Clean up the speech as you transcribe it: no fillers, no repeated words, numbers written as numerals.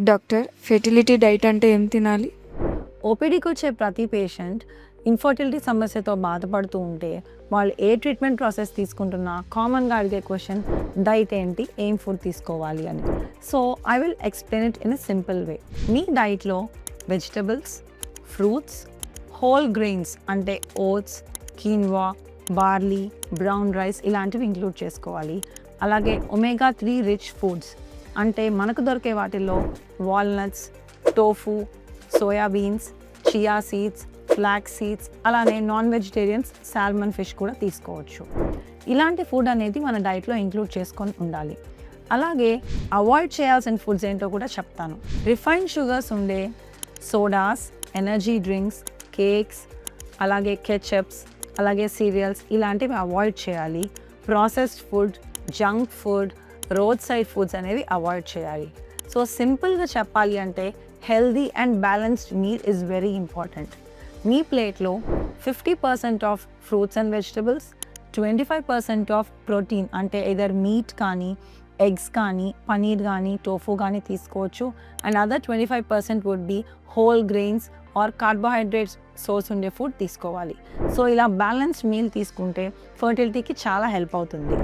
Doctor, fertility diet అంటే ఏం తినాలి? ఓపీడీకి వచ్చే ప్రతి పేషెంట్ ఇన్ఫర్టిలిటీ సమస్యతో బాధపడుతూ ఉంటే వాళ్ళు ఏ ట్రీట్మెంట్ ప్రాసెస్ తీసుకుంటున్నా కామన్గా అడిగే క్వశ్చన్ డైట్ ఏంటి, ఏం ఫుడ్ తీసుకోవాలి అని. So I will explain it in a simple way. మీ డైట్లో వెజిటబుల్స్, ఫ్రూట్స్, హోల్ గ్రెయిన్స్ అంటే oats, quinoa, barley, brown rice ఇలాంటివి ఇంక్లూడ్ చేసుకోవాలి. అలాగే ఒమేగా 3 రిచ్ ఫుడ్స్ అంటే మనకు దొరికే వాటిల్లో walnuts, tofu, soybeans, chia seeds, flax seeds, అలానే నాన్ వెజిటేరియన్స్ సాల్మన్ ఫిష్ కూడా తీసుకోవచ్చు. ఇలాంటి ఫుడ్ అనేది మన డైట్లో ఇంక్లూడ్ చేసుకొని ఉండాలి. అలాగే అవాయిడ్ చేయాల్సిన ఫుడ్స్ ఏంటో కూడా చెప్తాను. రిఫైన్డ్ షుగర్స్ ఉండే సోడాస్, ఎనర్జీ డ్రింక్స్, కేక్స్, అలాగే కెచప్స్, అలాగే సీరియల్స్ ఇలాంటివి అవాయిడ్ చేయాలి. Processed food, junk food, road side foods అనేవి అవాయిడ్ చేయాలి. సో సింపుల్గా చెప్పాలి అంటే healthy and balanced meal is very important. మీ ప్లేట్లో 50% of fruits and vegetables, 25% of protein అంటే ఎదర్ మీట్ కానీ, ఎగ్స్ కానీ, పనీర్ కానీ, టోఫు కానీ తీసుకోవచ్చు. And other 25% would be whole grains or carbohydrates source ఉండే ఫుడ్ తీసుకోవాలి. సో ఇలా బ్యాలెన్స్డ్ మీల్ తీసుకుంటే ఫర్టిలిటీకి చాలా హెల్ప్ అవుతుంది.